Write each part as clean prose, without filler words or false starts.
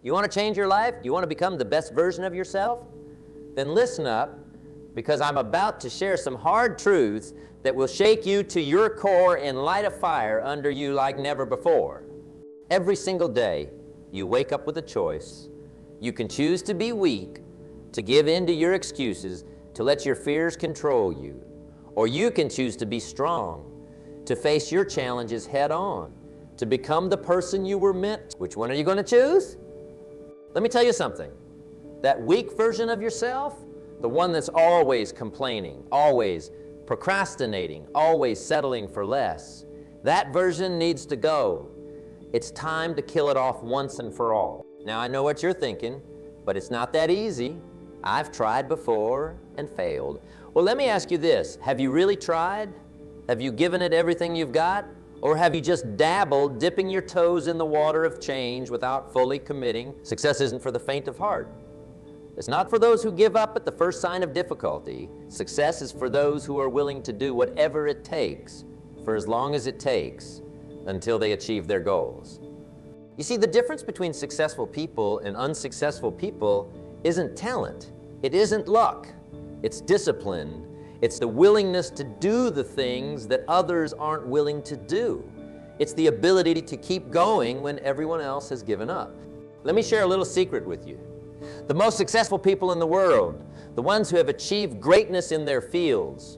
You want to change your life? You want to become the best version of yourself? Then listen up, because I'm about to share some hard truths that will shake you to your core and light a fire under you like never before. Every single day, you wake up with a choice. You can choose to be weak, to give in to your excuses, to let your fears control you. Or you can choose to be strong, to face your challenges head on, to become the person you were meant. Which one are you going to choose? Let me tell you something. That weak version of yourself, the one that's always complaining, always procrastinating, always settling for less, that version needs to go. It's time to kill it off once and for all. Now, I know what you're thinking, but it's not that easy. I've tried before and failed. Well, let me ask you this. Have you really tried? Have you given it everything you've got? Or have you just dabbled, dipping your toes in the water of change without fully committing? Success isn't for the faint of heart. It's not for those who give up at the first sign of difficulty. Success is for those who are willing to do whatever it takes, for as long as it takes, until they achieve their goals. You see, the difference between successful people and unsuccessful people isn't talent. It isn't luck. It's discipline. It's the willingness to do the things that others aren't willing to do. It's the ability to keep going when everyone else has given up. Let me share a little secret with you. The most successful people in the world, the ones who have achieved greatness in their fields,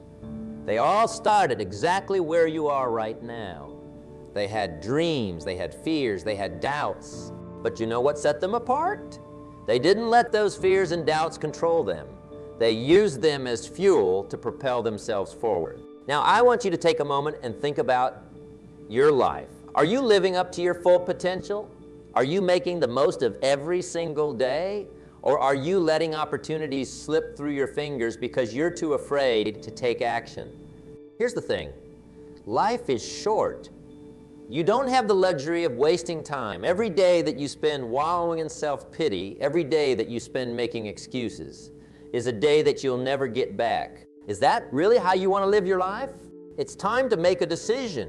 they all started exactly where you are right now. They had dreams, they had fears, they had doubts. But you know what set them apart? They didn't let those fears and doubts control them. They used them as fuel to propel themselves forward. Now, I want you to take a moment and think about your life. Are you living up to your full potential? Are you making the most of every single day? Or are you letting opportunities slip through your fingers because you're too afraid to take action? Here's the thing. Life is short. You don't have the luxury of wasting time. Every day that you spend wallowing in self-pity, every day that you spend making excuses, is a day that you'll never get back. Is that really how you want to live your life? It's time to make a decision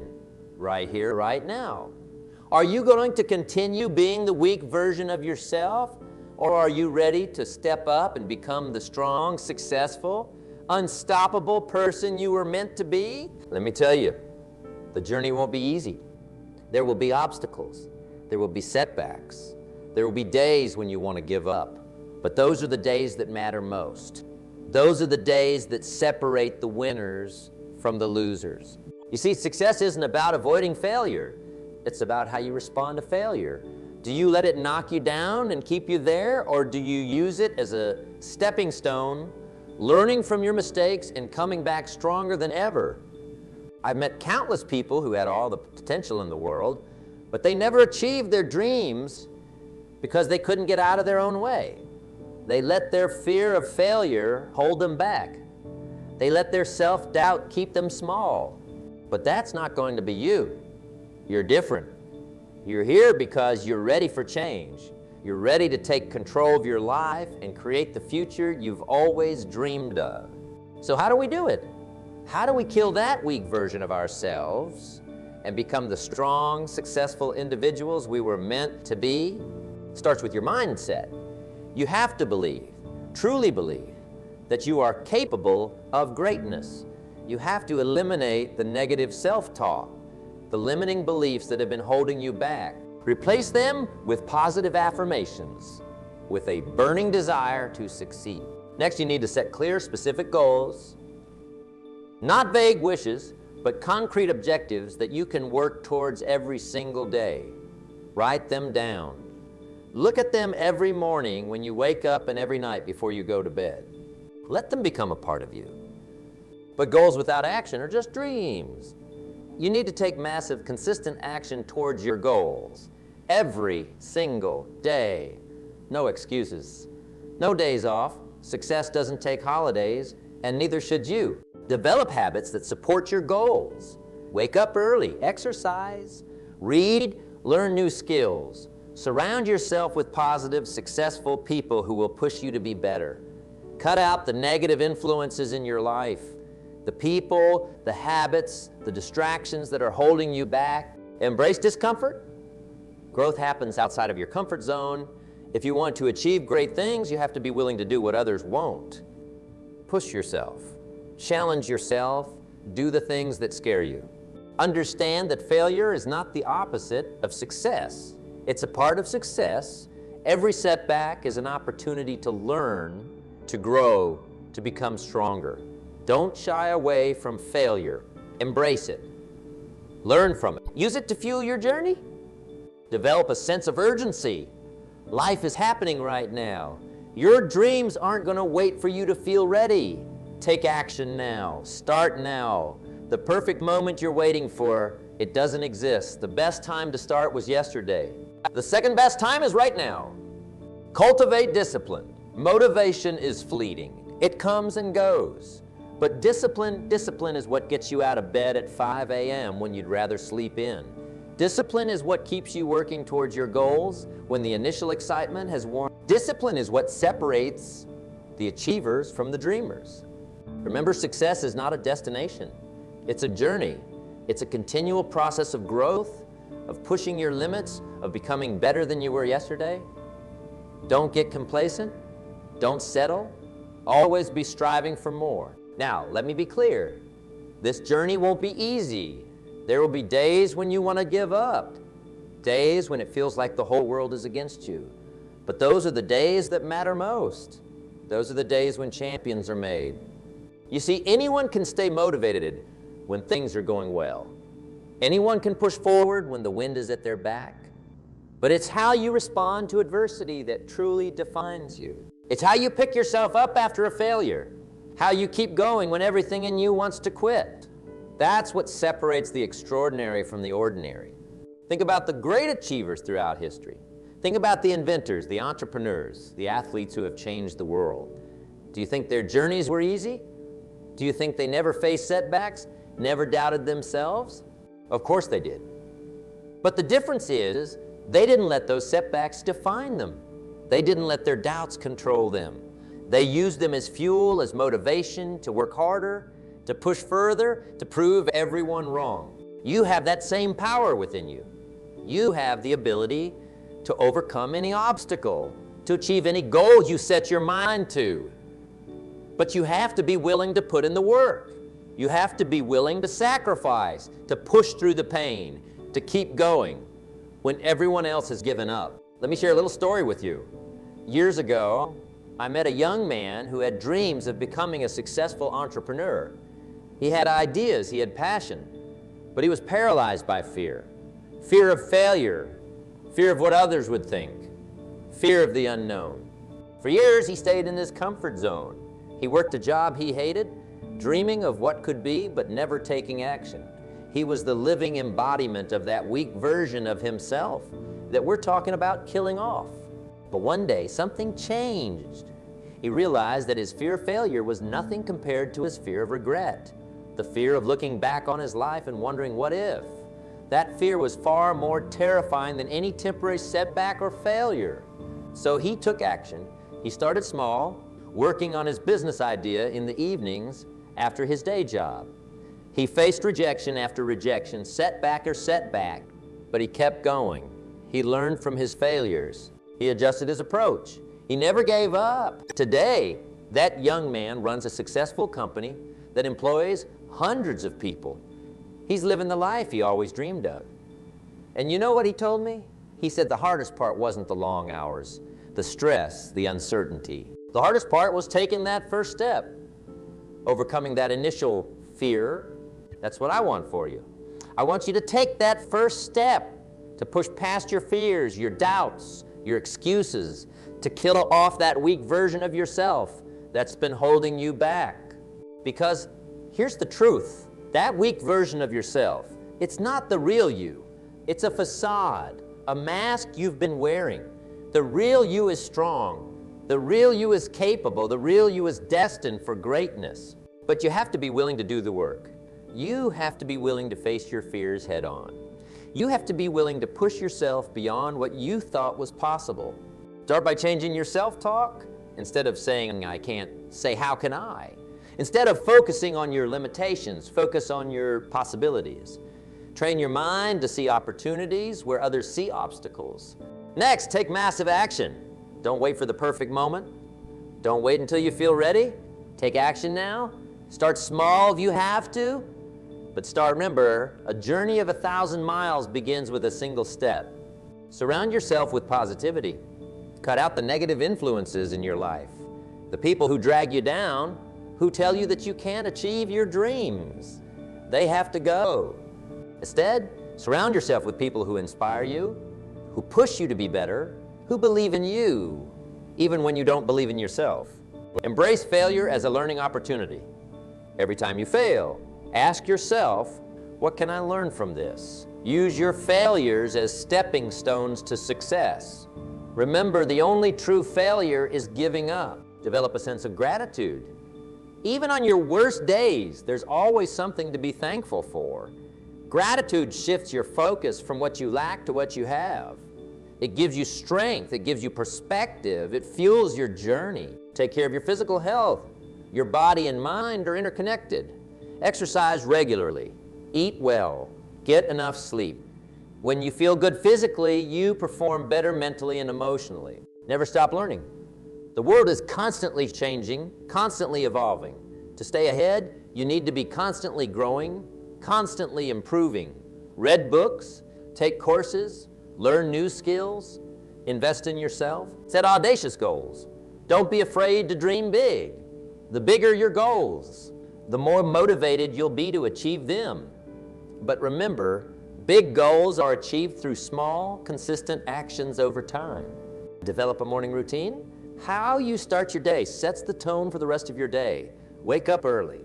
right here, right now. Are you going to continue being the weak version of yourself, or are you ready to step up and become the strong, successful, unstoppable person you were meant to be? Let me tell you, the journey won't be easy. There will be obstacles. There will be setbacks. There will be days when you want to give up. But those are the days that matter most. Those are the days that separate the winners from the losers. You see, success isn't about avoiding failure. It's about how you respond to failure. Do you let it knock you down and keep you there, or do you use it as a stepping stone, learning from your mistakes and coming back stronger than ever? I've met countless people who had all the potential in the world, but they never achieved their dreams because they couldn't get out of their own way. They let their fear of failure hold them back. They let their self-doubt keep them small. But that's not going to be you. You're different. You're here because you're ready for change. You're ready to take control of your life and create the future you've always dreamed of. So how do we do it? How do we kill that weak version of ourselves and become the strong, successful individuals we were meant to be? It starts with your mindset. You have to believe, truly believe, that you are capable of greatness. You have to eliminate the negative self-talk, the limiting beliefs that have been holding you back. Replace them with positive affirmations, with a burning desire to succeed. Next, you need to set clear, specific goals, not vague wishes, but concrete objectives that you can work towards every single day. Write them down. Look at them every morning when you wake up and every night before you go to bed. Let them become a part of you. But goals without action are just dreams. You need to take massive, consistent action towards your goals every single day. No excuses. No days off. Success doesn't take holidays, and neither should you. Develop habits that support your goals. Wake up early, exercise, read, learn new skills. Surround yourself with positive, successful people who will push you to be better. Cut out the negative influences in your life, the people, the habits, the distractions that are holding you back. Embrace discomfort. Growth happens outside of your comfort zone. If you want to achieve great things, you have to be willing to do what others won't. Push yourself, challenge yourself, do the things that scare you. Understand that failure is not the opposite of success. It's a part of success. Every setback is an opportunity to learn, to grow, to become stronger. Don't shy away from failure. Embrace it. Learn from it. Use it to fuel your journey. Develop a sense of urgency. Life is happening right now. Your dreams aren't going to wait for you to feel ready. Take action now. Start now. The perfect moment you're waiting for, it doesn't exist. The best time to start was yesterday. The second best time is right now. Cultivate discipline. Motivation is fleeting. It comes and goes. But discipline is what gets you out of bed at 5 a.m. when you'd rather sleep in. Discipline is what keeps you working towards your goals when the initial excitement has worn. Discipline is what separates the achievers from the dreamers. Remember, success is not a destination. It's a journey. It's a continual process of growth, of pushing your limits, of becoming better than you were yesterday. Don't get complacent. Don't settle. Always be striving for more. Now, let me be clear. This journey won't be easy. There will be days when you want to give up, days when it feels like the whole world is against you. But those are the days that matter most. Those are the days when champions are made. You see, anyone can stay motivated when things are going well. Anyone can push forward when the wind is at their back. But it's how you respond to adversity that truly defines you. It's how you pick yourself up after a failure, how you keep going when everything in you wants to quit. That's what separates the extraordinary from the ordinary. Think about the great achievers throughout history. Think about the inventors, the entrepreneurs, the athletes who have changed the world. Do you think their journeys were easy? Do you think they never faced setbacks, never doubted themselves? Of course they did. But the difference is, they didn't let those setbacks define them. They didn't let their doubts control them. They used them as fuel, as motivation to work harder, to push further, to prove everyone wrong. You have that same power within you. You have the ability to overcome any obstacle, to achieve any goal you set your mind to. But you have to be willing to put in the work. You have to be willing to sacrifice, to push through the pain, to keep going when everyone else has given up. Let me share a little story with you. Years ago, I met a young man who had dreams of becoming a successful entrepreneur. He had ideas, he had passion, but he was paralyzed by fear. Fear of failure, fear of what others would think, fear of the unknown. For years, he stayed in his comfort zone. He worked a job he hated, dreaming of what could be, but never taking action. He was the living embodiment of that weak version of himself that we're talking about killing off. But one day, something changed. He realized that his fear of failure was nothing compared to his fear of regret, the fear of looking back on his life and wondering what if. That fear was far more terrifying than any temporary setback or failure. So he took action. He started small, working on his business idea in the evenings after his day job. He faced rejection after rejection, setback or setback, but he kept going. He learned from his failures. He adjusted his approach. He never gave up. Today, that young man runs a successful company that employs hundreds of people. He's living the life he always dreamed of. And you know what he told me? He said the hardest part wasn't the long hours, the stress, the uncertainty. The hardest part was taking that first step, overcoming that initial fear. That's what I want for you. I want you to take that first step to push past your fears, your doubts, your excuses, to kill off that weak version of yourself that's been holding you back. Because here's the truth. That weak version of yourself, it's not the real you. It's a facade, a mask you've been wearing. The real you is strong. The real you is capable. The real you is destined for greatness. But you have to be willing to do the work. You have to be willing to face your fears head on. You have to be willing to push yourself beyond what you thought was possible. Start by changing your self-talk. Instead of saying, I can't, say, how can I? Instead of focusing on your limitations, focus on your possibilities. Train your mind to see opportunities where others see obstacles. Next, take massive action. Don't wait for the perfect moment. Don't wait until you feel ready. Take action now. Start small if you have to. But remember, a journey of 1,000 miles begins with a single step. Surround yourself with positivity. Cut out the negative influences in your life. The people who drag you down, who tell you that you can't achieve your dreams. They have to go. Instead, surround yourself with people who inspire you, who push you to be better, who believe in you, even when you don't believe in yourself. Embrace failure as a learning opportunity. Every time you fail, ask yourself, what can I learn from this? Use your failures as stepping stones to success. Remember, the only true failure is giving up. Develop a sense of gratitude. Even on your worst days, there's always something to be thankful for. Gratitude shifts your focus from what you lack to what you have. It gives you strength, it gives you perspective, it fuels your journey. Take care of your physical health. Your body and mind are interconnected. Exercise regularly. Eat well. Get enough sleep. When you feel good physically, you perform better mentally and emotionally. Never stop learning. The world is constantly changing, constantly evolving. To stay ahead, you need to be constantly growing, constantly improving. Read books, take courses, learn new skills, invest in yourself, set audacious goals. Don't be afraid to dream big. The bigger your goals, the more motivated you'll be to achieve them. But remember, big goals are achieved through small, consistent actions over time. Develop a morning routine. How you start your day sets the tone for the rest of your day. Wake up early,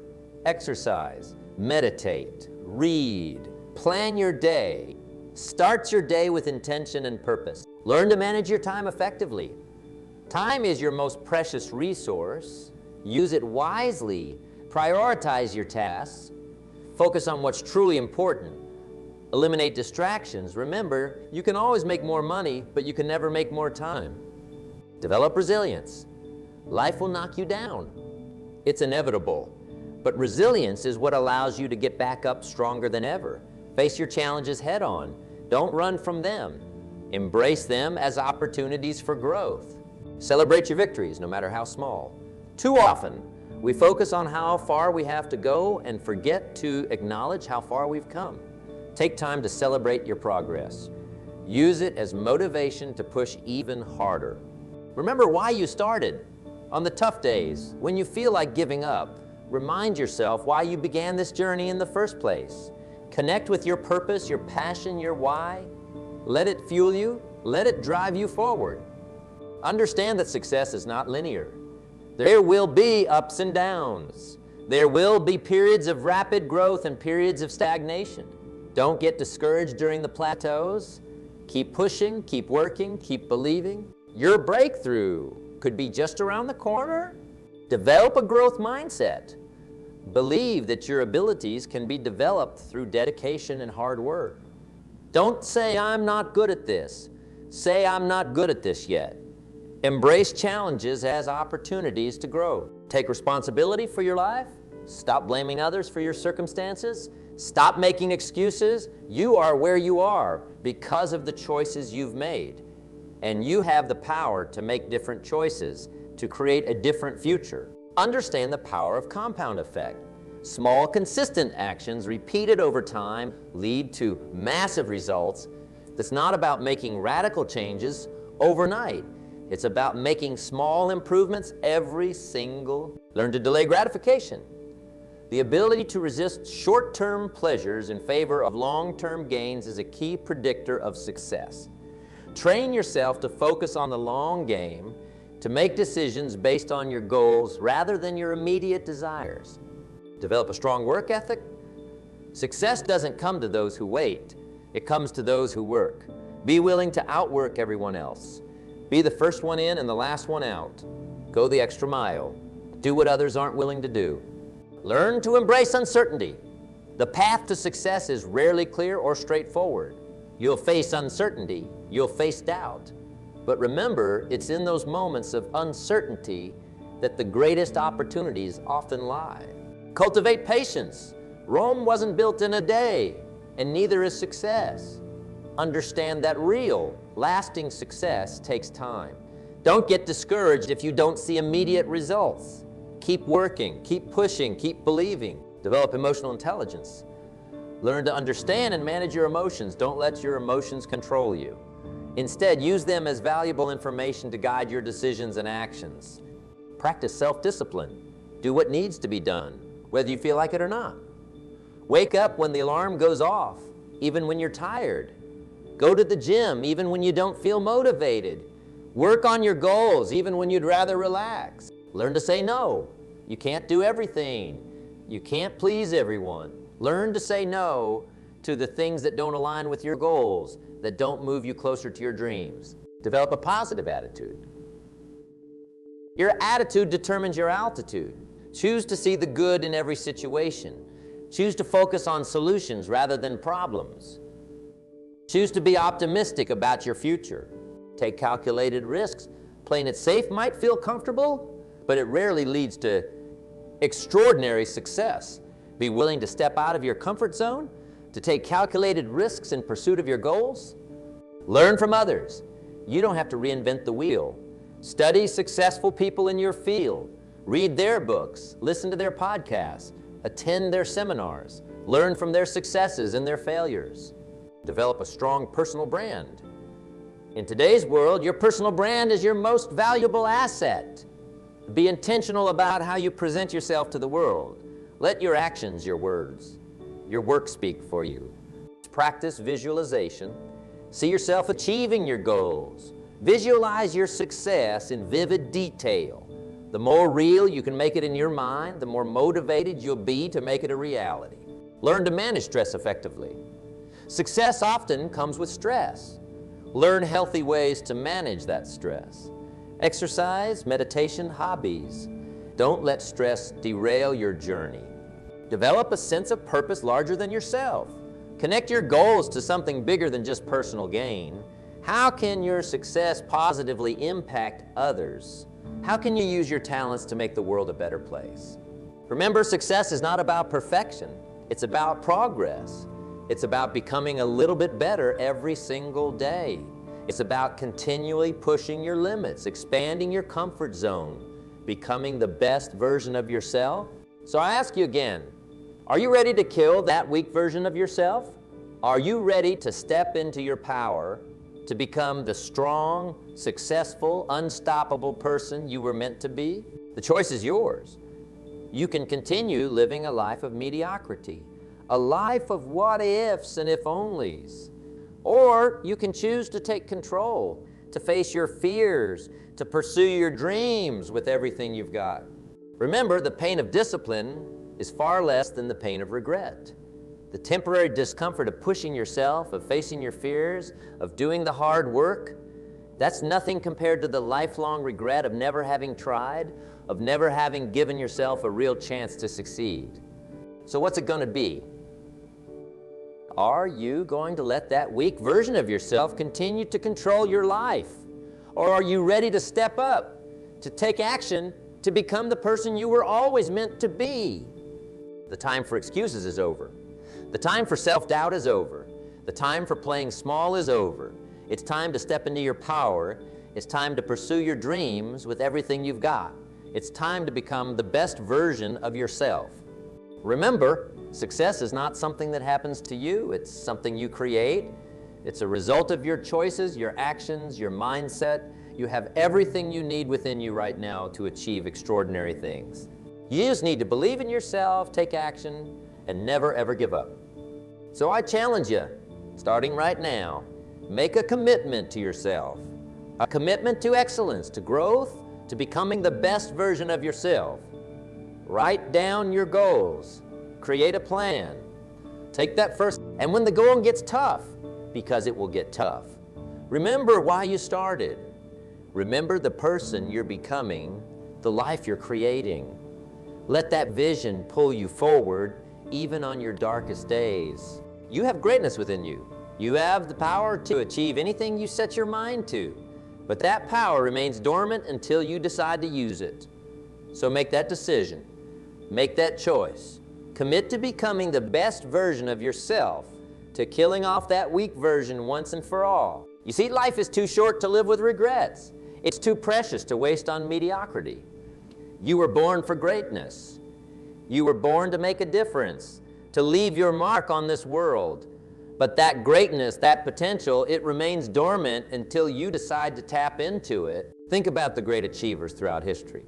exercise, meditate, read, plan your day. Start your day with intention and purpose. Learn to manage your time effectively. Time is your most precious resource. Use it wisely. Prioritize your tasks. Focus on what's truly important. Eliminate distractions. Remember, you can always make more money, but you can never make more time. Develop resilience. Life will knock you down. It's inevitable. But resilience is what allows you to get back up stronger than ever. Face your challenges head on. Don't run from them. Embrace them as opportunities for growth. Celebrate your victories, no matter how small. Too often, we focus on how far we have to go and forget to acknowledge how far we've come. Take time to celebrate your progress. Use it as motivation to push even harder. Remember why you started. On the tough days, when you feel like giving up, remind yourself why you began this journey in the first place. Connect with your purpose, your passion, your why. Let it fuel you. Let it drive you forward. Understand that success is not linear. There will be ups and downs. There will be periods of rapid growth and periods of stagnation. Don't get discouraged during the plateaus. Keep pushing, keep working, keep believing. Your breakthrough could be just around the corner. Develop a growth mindset. Believe that your abilities can be developed through dedication and hard work. Don't say, I'm not good at this. Say, I'm not good at this yet. Embrace challenges as opportunities to grow. Take responsibility for your life. Stop blaming others for your circumstances. Stop making excuses. You are where you are because of the choices you've made. And you have the power to make different choices, to create a different future. Understand the power of compound effect. Small, consistent actions repeated over time lead to massive results. It's not about making radical changes overnight. It's about making small improvements every single. Learn to delay gratification. The ability to resist short-term pleasures in favor of long-term gains is a key predictor of success. Train yourself to focus on the long game, to make decisions based on your goals rather than your immediate desires. Develop a strong work ethic. Success doesn't come to those who wait. It comes to those who work. Be willing to outwork everyone else. Be the first one in and the last one out. Go the extra mile. Do what others aren't willing to do. Learn to embrace uncertainty. The path to success is rarely clear or straightforward. You'll face uncertainty. You'll face doubt. But remember, it's in those moments of uncertainty that the greatest opportunities often lie. Cultivate patience. Rome wasn't built in a day, and neither is success. Understand that real, lasting success takes time. Don't get discouraged if you don't see immediate results. Keep working, keep pushing, keep believing. Develop emotional intelligence. Learn to understand and manage your emotions. Don't let your emotions control you. Instead, use them as valuable information to guide your decisions and actions. Practice self-discipline. Do what needs to be done, whether you feel like it or not. Wake up when the alarm goes off, even when you're tired. Go to the gym, even when you don't feel motivated. Work on your goals, even when you'd rather relax. Learn to say no. You can't do everything. You can't please everyone. Learn to say no to the things that don't align with your goals, that don't move you closer to your dreams. Develop a positive attitude. Your attitude determines your altitude. Choose to see the good in every situation. Choose to focus on solutions rather than problems. Choose to be optimistic about your future. Take calculated risks. Playing it safe might feel comfortable, but it rarely leads to extraordinary success. Be willing to step out of your comfort zone, to take calculated risks in pursuit of your goals. Learn from others. You don't have to reinvent the wheel. Study successful people in your field. Read their books, listen to their podcasts, attend their seminars, learn from their successes and their failures. Develop a strong personal brand. In today's world, your personal brand is your most valuable asset. Be intentional about how you present yourself to the world. Let your actions, your words, your work speak for you. Practice visualization. See yourself achieving your goals. Visualize your success in vivid detail. The more real you can make it in your mind, the more motivated you'll be to make it a reality. Learn to manage stress effectively. Success often comes with stress. Learn healthy ways to manage that stress. Exercise, meditation, hobbies. Don't let stress derail your journey. Develop a sense of purpose larger than yourself. Connect your goals to something bigger than just personal gain. How can your success positively impact others? How can you use your talents to make the world a better place? Remember, success is not about perfection. It's about progress. It's about becoming a little bit better every single day. It's about continually pushing your limits, expanding your comfort zone, becoming the best version of yourself. So I ask you again, are you ready to kill that weak version of yourself? Are you ready to step into your power to become the strong, successful, unstoppable person you were meant to be? The choice is yours. You can continue living a life of mediocrity, a life of what ifs and if onlys. Or you can choose to take control, to face your fears, to pursue your dreams with everything you've got. Remember, the pain of discipline is far less than the pain of regret. The temporary discomfort of pushing yourself, of facing your fears, of doing the hard work, that's nothing compared to the lifelong regret of never having tried, of never having given yourself a real chance to succeed. So what's it going to be? Are you going to let that weak version of yourself continue to control your life? Or are you ready to step up, to take action, to become the person you were always meant to be? The time for excuses is over. The time for self-doubt is over. The time for playing small is over. It's time to step into your power. It's time to pursue your dreams with everything you've got. It's time to become the best version of yourself. Remember, success is not something that happens to you. It's something you create. It's a result of your choices, your actions, your mindset. You have everything you need within you right now to achieve extraordinary things. You just need to believe in yourself, take action, and never ever give up. So I challenge you, starting right now, make a commitment to yourself, a commitment to excellence, to growth, to becoming the best version of yourself. Write down your goals, create a plan, take that first, and when the going gets tough, because it will get tough, remember why you started. Remember the person you're becoming, the life you're creating. Let that vision pull you forward even on your darkest days. You have greatness within you. You have the power to achieve anything you set your mind to, but that power remains dormant until you decide to use it. So make that decision. Make that choice. Commit to becoming the best version of yourself, to killing off that weak version once and for all. You see, life is too short to live with regrets. It's too precious to waste on mediocrity. You were born for greatness. You were born to make a difference, to leave your mark on this world. But that greatness, that potential, it remains dormant until you decide to tap into it. Think about the great achievers throughout history.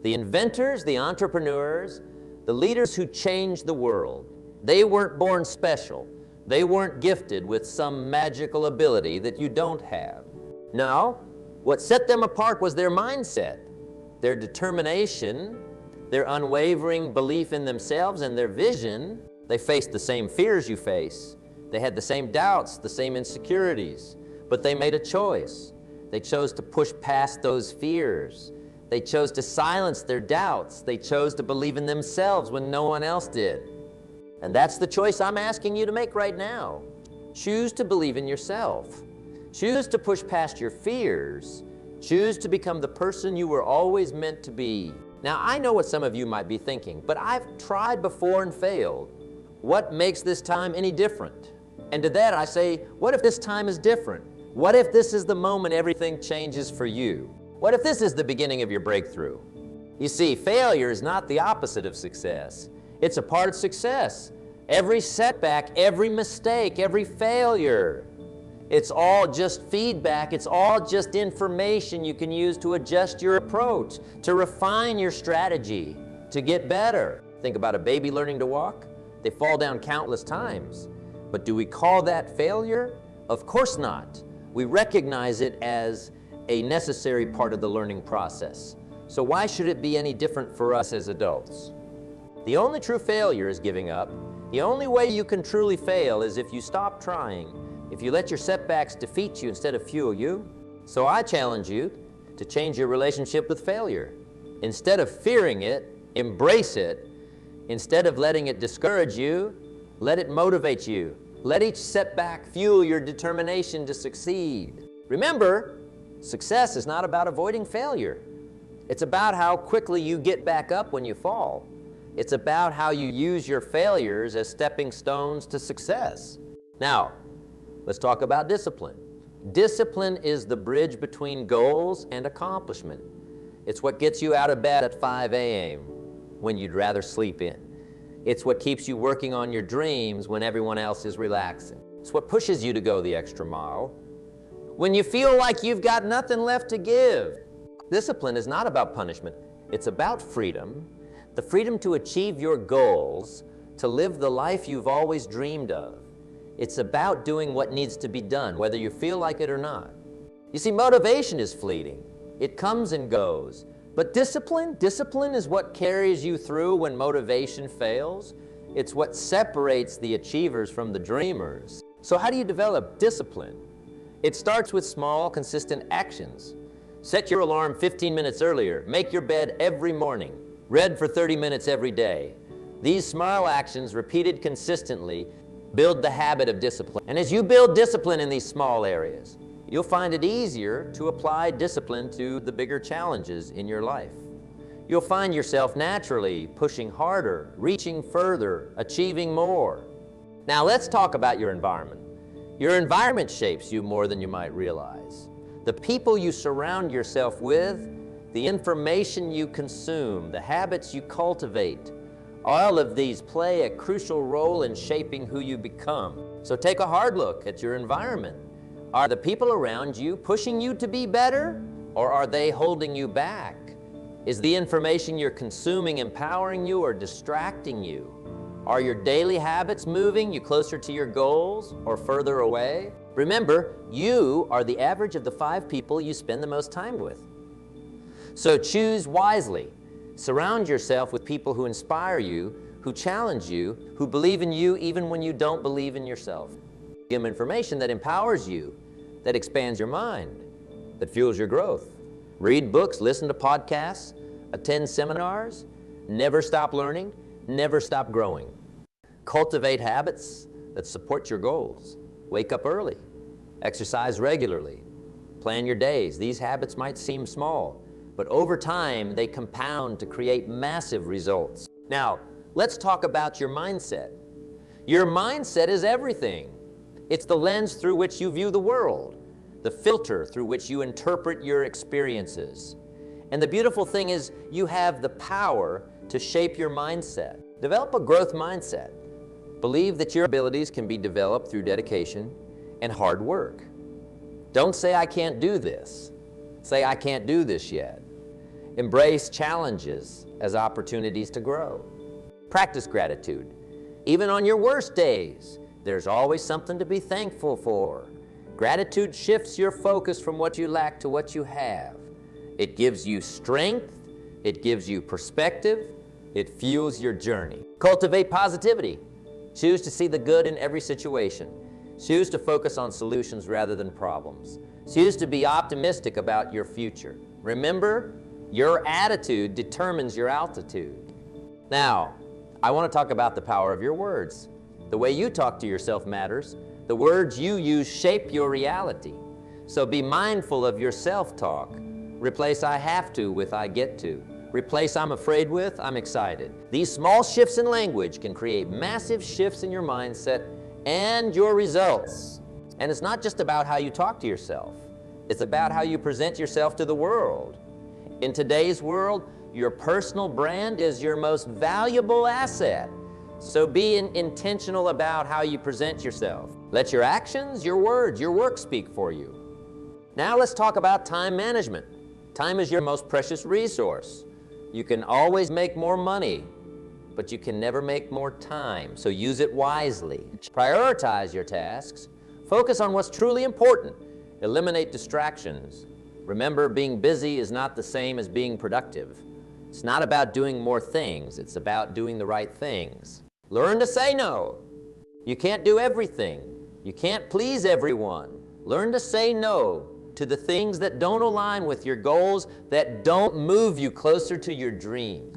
The inventors, the entrepreneurs, the leaders who changed the world. They weren't born special. They weren't gifted with some magical ability that you don't have. No, what set them apart was their mindset, their determination, their unwavering belief in themselves and their vision. They faced the same fears you face. They had the same doubts, the same insecurities, but they made a choice. They chose to push past those fears. They chose to silence their doubts. They chose to believe in themselves when no one else did. And that's the choice I'm asking you to make right now. Choose to believe in yourself. Choose to push past your fears. Choose to become the person you were always meant to be. Now, I know what some of you might be thinking, but I've tried before and failed. What makes this time any different? And to that I say, what if this time is different? What if this is the moment everything changes for you? What if this is the beginning of your breakthrough? You see, failure is not the opposite of success. It's a part of success. Every setback, every mistake, every failure, it's all just feedback. It's all just information you can use to adjust your approach, to refine your strategy, to get better. Think about a baby learning to walk. They fall down countless times. But do we call that failure? Of course not. We recognize it as a necessary part of the learning process. So why should it be any different for us as adults? The only true failure is giving up. The only way you can truly fail is if you stop trying, if you let your setbacks defeat you instead of fuel you. So I challenge you to change your relationship with failure. Instead of fearing it, embrace it. Instead of letting it discourage you, let it motivate you. Let each setback fuel your determination to succeed. Remember, success is not about avoiding failure. It's about how quickly you get back up when you fall. It's about how you use your failures as stepping stones to success. Now, let's talk about discipline. Discipline is the bridge between goals and accomplishment. It's what gets you out of bed at 5 a.m. when you'd rather sleep in. It's what keeps you working on your dreams when everyone else is relaxing. It's what pushes you to go the extra mile when you feel like you've got nothing left to give. Discipline is not about punishment. It's about freedom, the freedom to achieve your goals, to live the life you've always dreamed of. It's about doing what needs to be done, whether you feel like it or not. You see, motivation is fleeting. It comes and goes. But discipline is what carries you through when motivation fails. It's what separates the achievers from the dreamers. So how do you develop discipline? It starts with small, consistent actions. Set your alarm 15 minutes earlier. Make your bed every morning. Read for 30 minutes every day. These small actions, repeated consistently, build the habit of discipline. And as you build discipline in these small areas, you'll find it easier to apply discipline to the bigger challenges in your life. You'll find yourself naturally pushing harder, reaching further, achieving more. Now let's talk about your environment. Your environment shapes you more than you might realize. The people you surround yourself with, the information you consume, the habits you cultivate, all of these play a crucial role in shaping who you become. So take a hard look at your environment. Are the people around you pushing you to be better, or are they holding you back? Is the information you're consuming empowering you or distracting you? Are your daily habits moving you closer to your goals or further away? Remember, you are the average of the 5 people you spend the most time with. So choose wisely. Surround yourself with people who inspire you, who challenge you, who believe in you even when you don't believe in yourself. Give them information that empowers you, that expands your mind, that fuels your growth. Read books, listen to podcasts, attend seminars, never stop learning, never stop growing. Cultivate habits that support your goals. Wake up early, exercise regularly, plan your days. These habits might seem small, but over time they compound to create massive results. Now, let's talk about your mindset. Your mindset is everything. It's the lens through which you view the world. the filter through which you interpret your experiences. And the beautiful thing is you have the power to shape your mindset. Develop a growth mindset. Believe that your abilities can be developed through dedication and hard work. Don't say, I can't do this. Say, I can't do this yet. Embrace challenges as opportunities to grow. Practice gratitude. Even on your worst days, there's always something to be thankful for. Gratitude shifts your focus from what you lack to what you have. It gives you strength, it gives you perspective, it fuels your journey. Cultivate positivity. Choose to see the good in every situation. Choose to focus on solutions rather than problems. Choose to be optimistic about your future. Remember, your attitude determines your altitude. Now, I want to talk about the power of your words. The way you talk to yourself matters. The words you use shape your reality. So be mindful of your self-talk. Replace I have to with I get to. Replace I'm afraid with I'm excited. These small shifts in language can create massive shifts in your mindset and your results. And it's not just about how you talk to yourself. It's about how you present yourself to the world. In today's world, your personal brand is your most valuable asset. So be intentional about how you present yourself. Let your actions, your words, your work speak for you. Now let's talk about time management. Time is your most precious resource. You can always make more money, but you can never make more time, so use it wisely. Prioritize your tasks. Focus on what's truly important. Eliminate distractions. Remember, being busy is not the same as being productive. It's not about doing more things, it's about doing the right things. Learn to say no. You can't do everything. You can't please everyone. Learn to say no to the things that don't align with your goals, that don't move you closer to your dream.